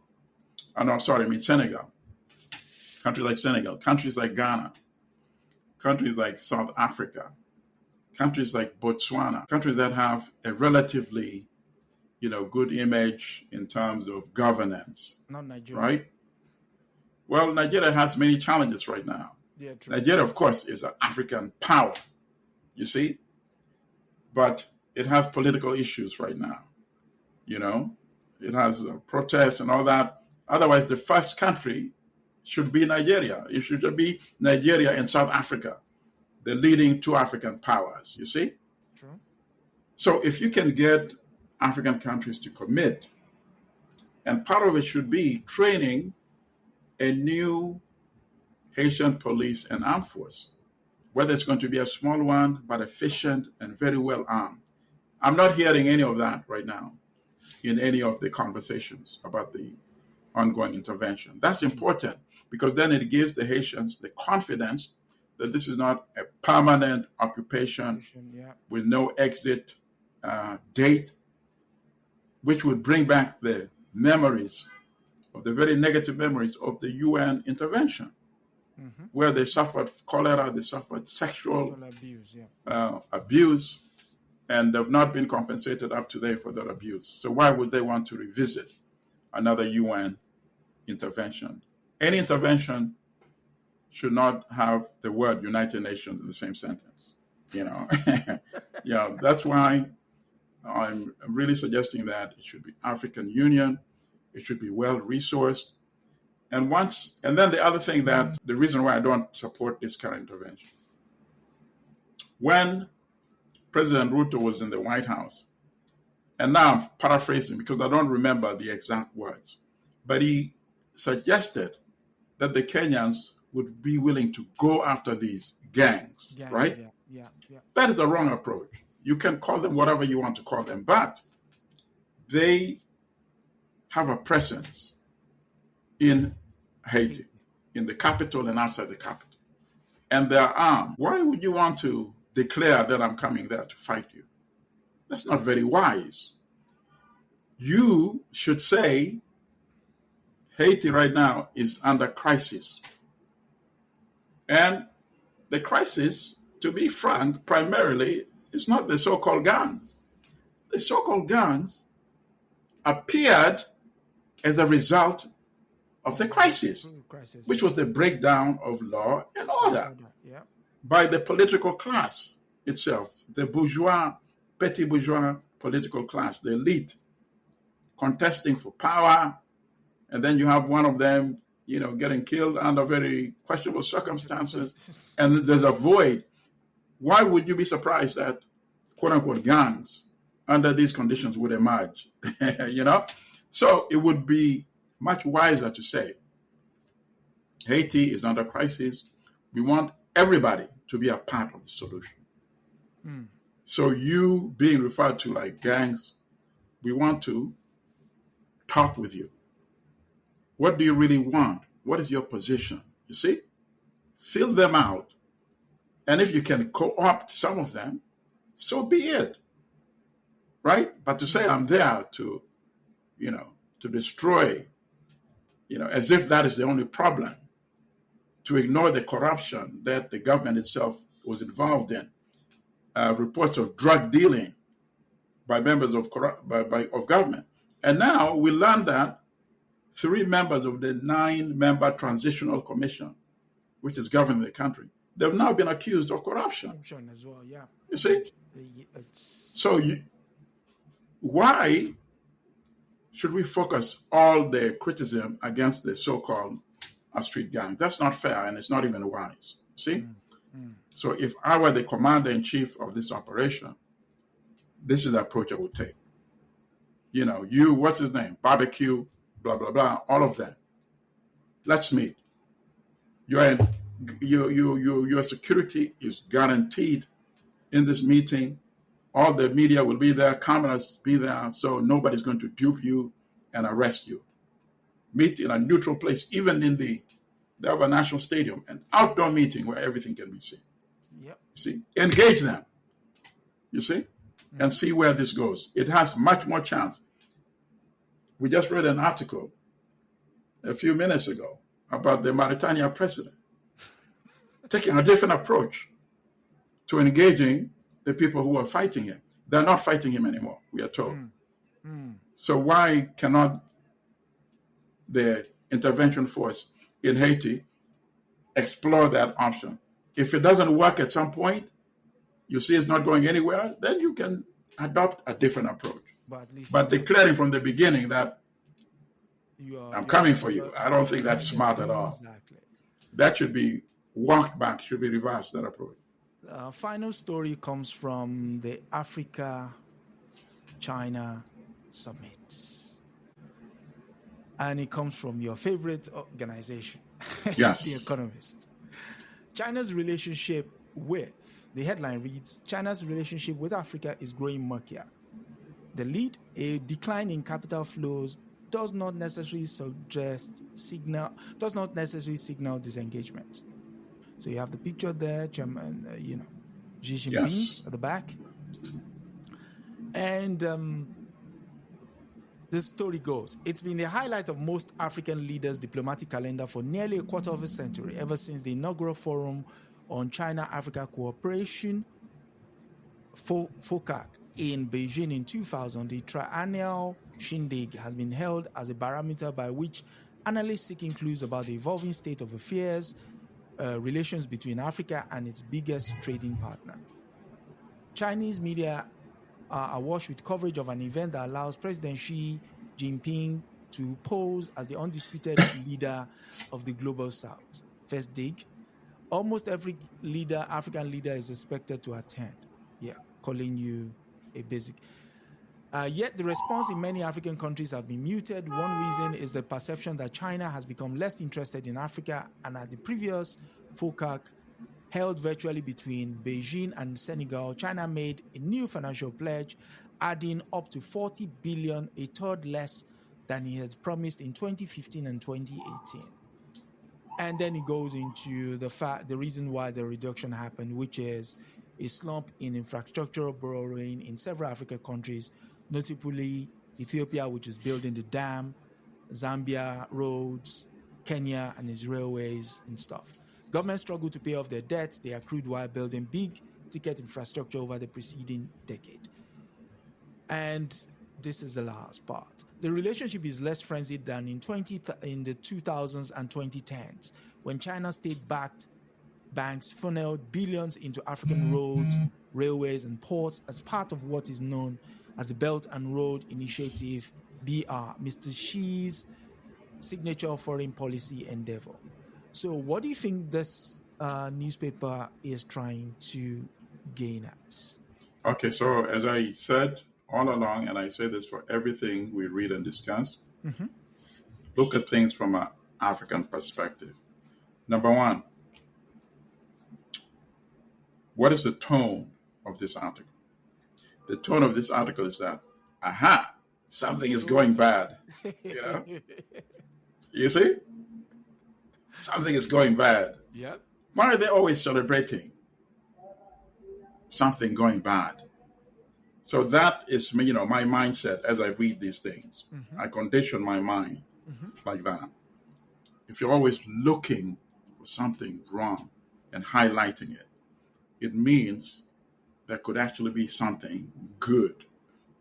Senegal, countries like Senegal, countries like Ghana, countries like South Africa, countries like Botswana, countries that have a relatively, good image in terms of governance. Not Nigeria. Right? Well, Nigeria has many challenges right now. Yeah, true. Nigeria, of course, is an African power, you see, but it has political issues right now. It has protests and all that. Otherwise, the first country should be Nigeria. It should be Nigeria and South Africa, the leading two African powers, you see? True. So if you can get African countries to commit, and part of it should be training a new Haitian police and armed force, whether it's going to be a small one, but efficient and very well armed. I'm not hearing any of that right now in any of the conversations about the ongoing intervention. That's important because then it gives the Haitians the confidence that this is not a permanent occupation with no exit date, which would bring back the memories of the very negative memories of the UN intervention, where they suffered cholera, they suffered sexual abuse, and have not been compensated up to date for that abuse. So why would they want to revisit another UN intervention? Any intervention should not have the word United Nations in the same sentence. That's why I'm really suggesting that it should be African Union. It should be well-resourced. And then the other thing that the reason why I don't support this current intervention, when President Ruto was in the White House, and now I'm paraphrasing because I don't remember the exact words, but he suggested that the Kenyans would be willing to go after these gangs, right? Yeah. That is a wrong approach. You can call them whatever you want to call them, but they have a presence in Haiti, in the capital and outside the capital. And they're armed. Why would you want to declare that I'm coming there to fight you? That's not very wise. You should say Haiti right now is under crisis. And the crisis, to be frank, primarily is not the so-called gangs. The so-called gangs appeared as a result of the crisis, which was the breakdown of law and order by the political class itself, the bourgeois, petty bourgeois political class, the elite, contesting for power. And then you have one of them, getting killed under very questionable circumstances. And there's a void. Why would you be surprised that, quote unquote, gangs under these conditions would emerge? So it would be much wiser to say, Haiti is under crisis. We want everybody to be a part of the solution. So you being referred to like gangs, we want to talk with you. What do you really want? What is your position? You see? Fill them out. And if you can co-opt some of them, so be it. Right? But to say I'm there to destroy, as if that is the only problem, to ignore the corruption that the government itself was involved in, reports of drug dealing by members of government. And now we learned that 3 members of the 9-member transitional commission, which is governing the country, they've now been accused of corruption. Corruption as well, yeah. You see? It's So why should we focus all the criticism against the so-called street gang? That's not fair, and it's not even wise. See? So if I were the commander-in-chief of this operation, this is the approach I would take. You know, what's his name? Barbecue, blah, blah, blah, all of that. Let's meet. Your security is guaranteed in this meeting. All the media will be there, cameras be there, so nobody's going to dupe you and arrest you. Meet in a neutral place, even they have a national stadium, an outdoor meeting where everything can be seen. Yep. You see, engage them. You see, and see where this goes. It has much more chance. We just read an article a few minutes ago about the Mauritania president taking a different approach to engaging the people who are fighting him. They're not fighting him anymore, we are told. So why cannot the intervention force in Haiti explore that option? If it doesn't work at some point, you see it's not going anywhere, then you can adopt a different approach. But declaring from the beginning that I'm coming for you, I don't think that's smart at all. Exactly. That should be walked back, should be reversed, that approach. Final story comes from the Africa-China summit. And it comes from your favorite organization, Yes. The Economist. China's relationship with, the headline reads, China's relationship with Africa is growing murkier. The lead, a decline in capital flows does not necessarily signal disengagement. So you have the picture there, Chairman, Xi Jinping at the back. And the story goes, it's been the highlight of most African leaders' diplomatic calendar for nearly a quarter of a century, ever since the inaugural Forum on China-Africa Cooperation, FOCAC, in Beijing in 2000. The triennial shindig has been held as a barometer by which analysts seeking clues about the evolving state of affairs, relations between Africa and its biggest trading partner. Chinese media are awash with coverage of an event that allows President Xi Jinping to pose as the undisputed leader of the global South. First dig, almost every African leader is expected to attend. Yeah, calling you a basic. Yet the response in many African countries have been muted. One reason is the perception that China has become less interested in Africa, and at the previous FOCAC held virtually between Beijing and Senegal, China made a new financial pledge, adding up to 40 billion, a third less than he had promised in 2015 and 2018. And then it goes into the reason why the reduction happened, which is a slump in infrastructural borrowing in several African countries, notably Ethiopia, which is building the dam, Zambia, roads, Kenya and its railways and stuff. Governments struggle to pay off their debts they accrued while building big-ticket infrastructure over the preceding decade. And this is the last part. The relationship is less frenzied than in the 2000s and 2010s, when China state-backed banks funneled billions into African roads, railways, and ports as part of what is known as the Belt and Road Initiative, BR, Mr. Xi's signature foreign policy endeavor. So what do you think this newspaper is trying to gain at? Okay, so as I said all along, and I say this for everything we read and discuss, look at things from an African perspective. Number one, what is the tone of this article? The tone of this article is that, something is going bad. You know? You see? Something is going bad. Yep. Why are they always celebrating something going bad? So that is, my mindset as I read these things. I condition my mind like that. If you're always looking for something wrong and highlighting it, it means there could actually be something good,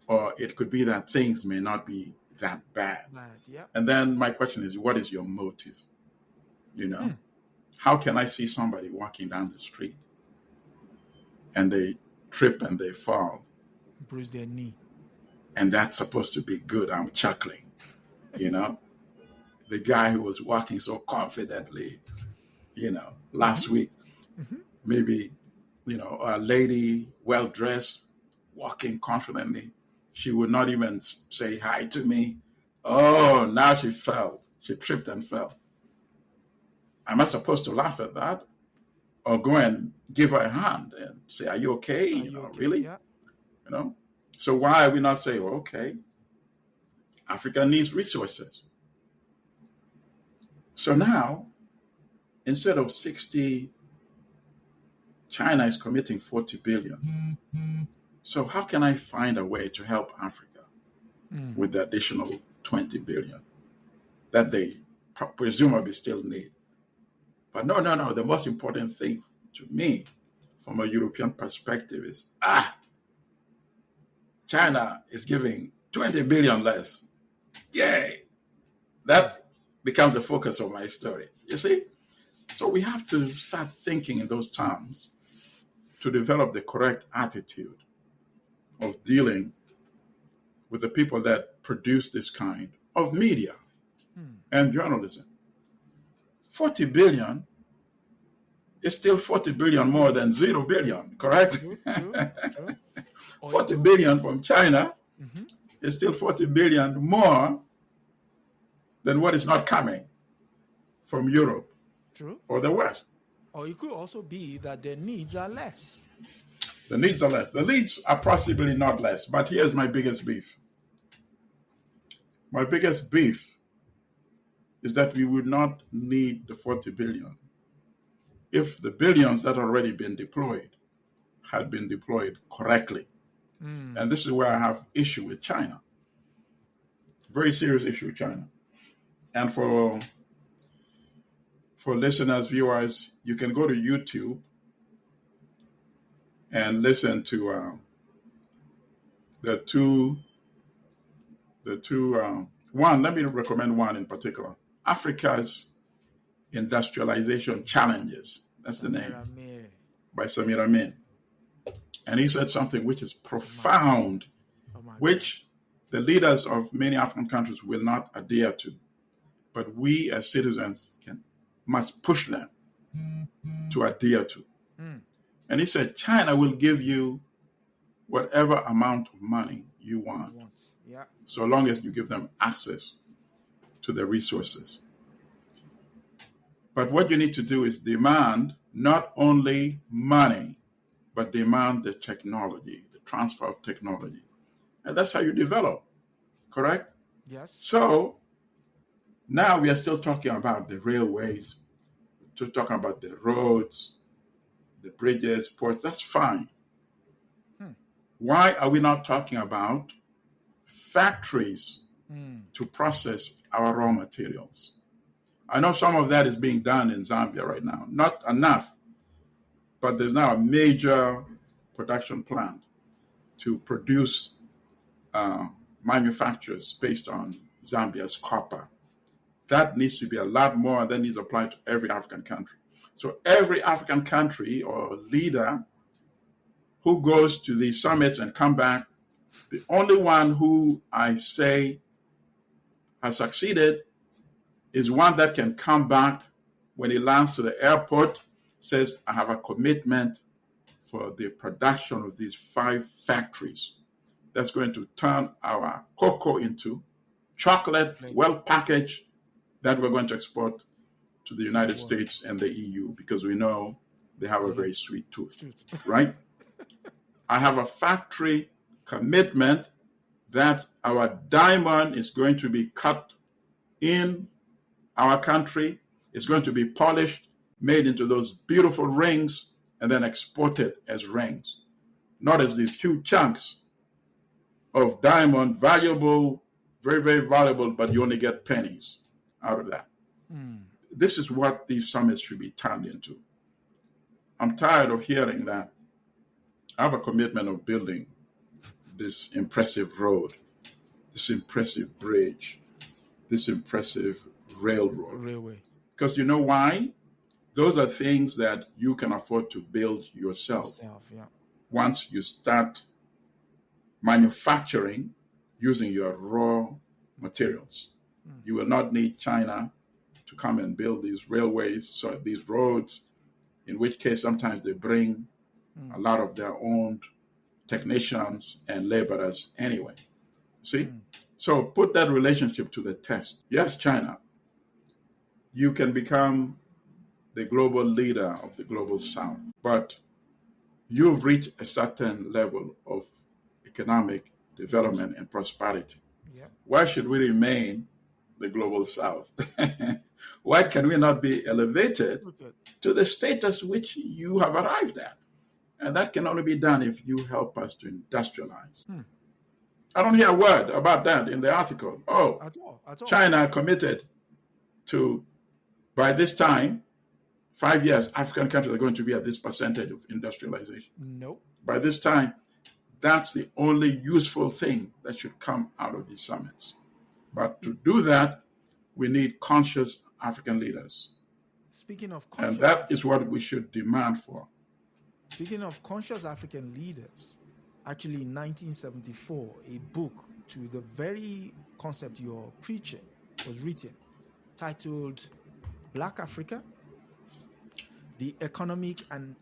or it could be that things may not be that bad. Yep. And then my question is, what is your motive? How can I see somebody walking down the street and they trip and they fall, bruise their knee, and that's supposed to be good? I'm chuckling, the guy who was walking so confidently, last week, maybe, a lady well dressed, walking confidently, she would not even say hi to me. Oh, now she fell. She tripped and fell. Am I supposed to laugh at that? Or go and give her a hand and say, are you okay? Okay? Really? Yeah. So why are we not saying, okay, Africa needs resources. So now, instead of 60, China is committing 40 billion. So how can I find a way to help Africa with the additional 20 billion that they presumably still need? But no. The most important thing to me from a European perspective is, China is giving 20 billion less. Yay! That becomes the focus of my story. You see? So we have to start thinking in those terms to develop the correct attitude of dealing with the people that produce this kind of media and journalism. 40 billion is still 40 billion more than 0 billion, correct? True. 40 billion from China is still 40 billion more than what is not coming from Europe or the West. Or it could also be that their needs are less. The needs are less. The needs are possibly not less, but here's my biggest beef. My biggest beef is that we would not need the 40 billion if the billions that already been deployed had been deployed correctly. And this is where I have issue with China. Very serious issue with China. And for listeners, viewers, you can go to YouTube and listen to the two one, let me recommend one in particular. Africa's Industrialization Challenges. That's the name. By Samir Amin. And he said something which is profound, which the leaders of many African countries will not adhere to. But we as citizens must push them to adhere to. And he said, China will give you whatever amount of money you want, so long as you give them access to the resources. But what you need to do is demand not only money, but demand the technology, the transfer of technology. And that's how you develop, correct? Yes. So now we are still talking about the railways, still talking about the roads, the bridges, ports. That's fine. Why are we not talking about factories to process our raw materials? I know some of that is being done in Zambia right now. Not enough, but there's now a major production plant to produce manufacturers based on Zambia's copper. That needs to be a lot more, and that needs to apply to every African country. So every African country or leader who goes to these summits and come back, the only one who I say has succeeded is one that can come back when he lands to the airport, says, I have a commitment for the production of these 5 factories that's going to turn our cocoa into chocolate, well packaged, that we're going to export to the United States and the EU, because we know they have a very sweet tooth, right? I have a factory commitment that our diamond is going to be cut in our country, is going to be polished, made into those beautiful rings, and then exported as rings, not as these huge chunks of diamond, valuable, very, very valuable, but you only get pennies out of that. This is what these summits should be turned into. I'm tired of hearing that. I have a commitment of building this impressive road, this impressive bridge, this impressive railway. Because you know why? Those are things that you can afford to build yourself. Yeah. Once you start manufacturing using your raw materials. You will not need China to come and build these railways, so these roads, in which case sometimes they bring a lot of their own technicians and laborers anyway. See? So put that relationship to the test. Yes, China, you can become the global leader of the global South, but you've reached a certain level of economic development and prosperity. Yeah. Why should we remain the global South? Why can we not be elevated to the status which you have arrived at? And that can only be done if you help us to industrialize. I don't hear a word about that in the article. At all. China committed to, by this time, 5 years, African countries are going to be at this percentage of industrialization. Nope. By this time, that's the only useful thing that should come out of these summits. But to do that, we need conscious African leaders. Speaking of conscious, and that is what we should demand for. Speaking of conscious African leaders, actually in 1974, a book to the very concept you're preaching was written, titled Black Africa, the economic and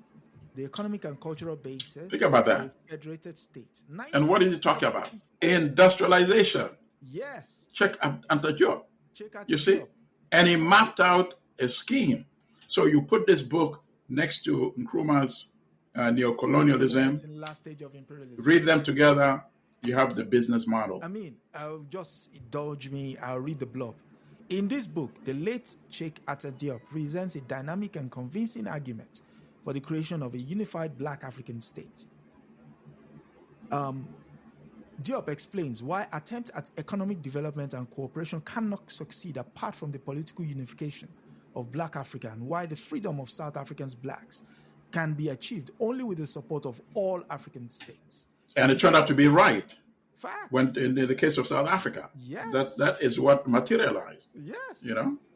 cultural basis. Think about that. Of a federated state. And what is he talking about? Industrialization. Yes. Check out the job. You see? Job. And he mapped out a scheme. So you put this book next to Nkrumah's neocolonialism. In the last stage of imperialism. Read them together. You have the business model. I'll just indulge me. I'll read the blurb. In this book, the late Sheikh Anta Diop presents a dynamic and convincing argument for the creation of a unified Black African state. Diop explains why attempts at economic development and cooperation cannot succeed apart from the political unification of Black Africa, and why the freedom of South Africans Blacks can be achieved only with the support of all African states. And it turned out to be right. Fact. When in the case of South Africa, yes, that is what materialized. Yes,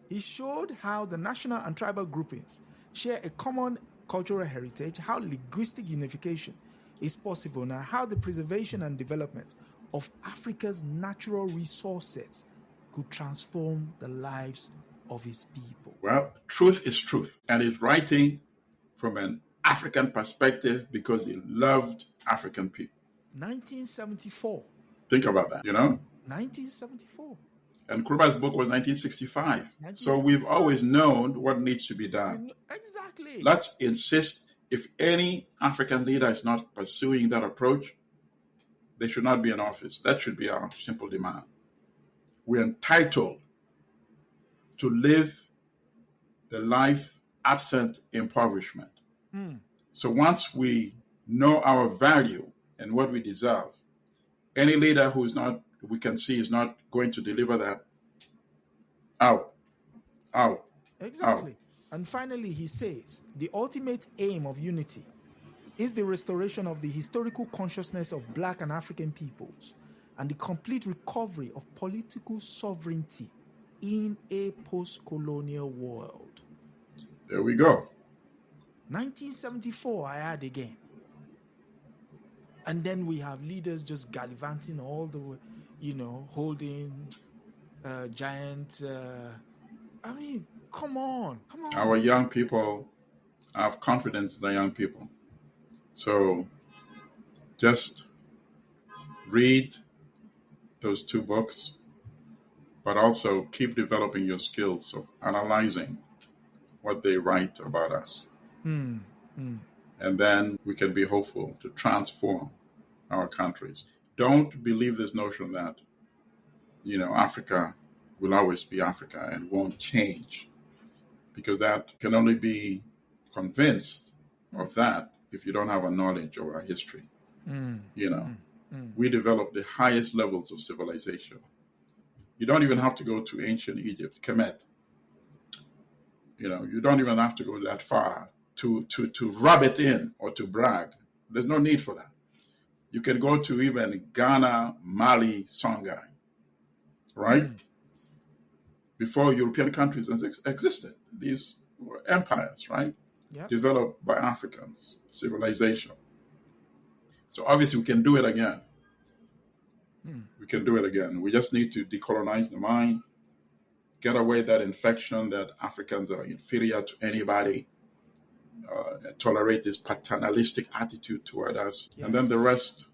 He showed how the national and tribal groupings share a common cultural heritage, how linguistic unification is possible, and how the preservation and development of Africa's natural resources could transform the lives of its people. Well, truth is truth, and he's writing from an African perspective because he loved African people. 1974. Think about that, 1974. And Nkrumah's book was 1965. So we've always known what needs to be done. Exactly. Let's insist, if any African leader is not pursuing that approach, they should not be in office. That should be our simple demand. We're entitled to live the life absent impoverishment. So once we know our value and what we deserve, any leader who is not, we can see is not going to deliver that, out. Exactly. And finally, he says, the ultimate aim of unity is the restoration of the historical consciousness of Black and African peoples and the complete recovery of political sovereignty in a post-colonial world. There we go. 1974, I add again. And then we have leaders just gallivanting all the way, holding giant... come on. Our young people, I have confidence in the young people. So just read those two books, but also keep developing your skills of analyzing what they write about us. And then we can be hopeful to transform our countries. Don't believe this notion that, Africa will always be Africa and won't change, because that can only be convinced of that if you don't have a knowledge of our history. We develop the highest levels of civilization. You don't even have to go to ancient Egypt, Kemet. You don't even have to go that far to rub it in or to brag. There's no need for that. You can go to even Ghana, Mali, Songhai, right? Before European countries existed. These empires, right? Yep. Developed by Africans, civilization. So obviously we can do it again. We can do it again. We just need to decolonize the mind, get away that infection that Africans are inferior to anybody, tolerate this paternalistic attitude toward us, and then the rest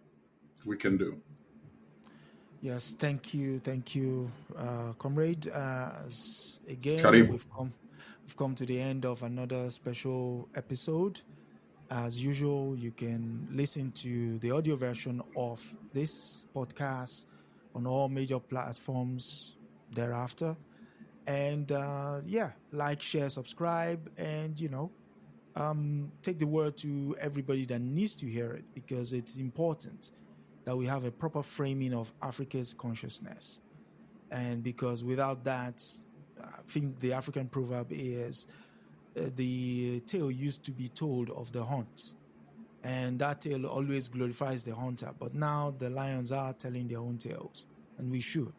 we can do. Yes, thank you, comrade. Again, Karibu. we've come to the end of another special episode. As usual, you can listen to the audio version of this podcast on all major platforms thereafter. And like, share, subscribe, and take the word to everybody that needs to hear it, because it's important that we have a proper framing of Africa's consciousness. And because without that, I think the African proverb is the tale used to be told of the hunt, and that tale always glorifies the hunter, but now the lions are telling their own tales, and we should.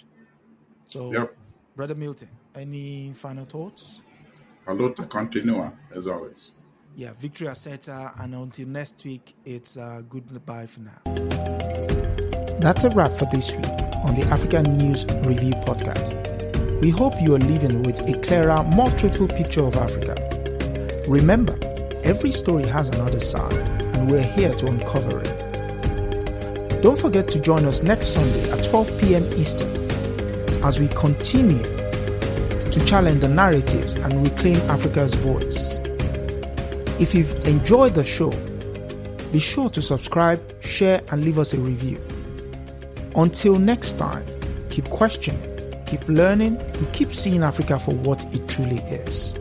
So, Brother Milton, any final thoughts? Aluta continua, as always. Yeah, victory asserta, and until next week, it's goodbye for now. That's a wrap for this week on the African News Review podcast. We hope you are leaving with a clearer, more truthful picture of Africa. Remember, every story has another side, and we're here to uncover it. Don't forget to join us next Sunday at 12 p.m. Eastern as we continue to challenge the narratives and reclaim Africa's voice. If you've enjoyed the show, be sure to subscribe, share, and leave us a review. Until next time, keep questioning, keep learning, and keep seeing Africa for what it truly is.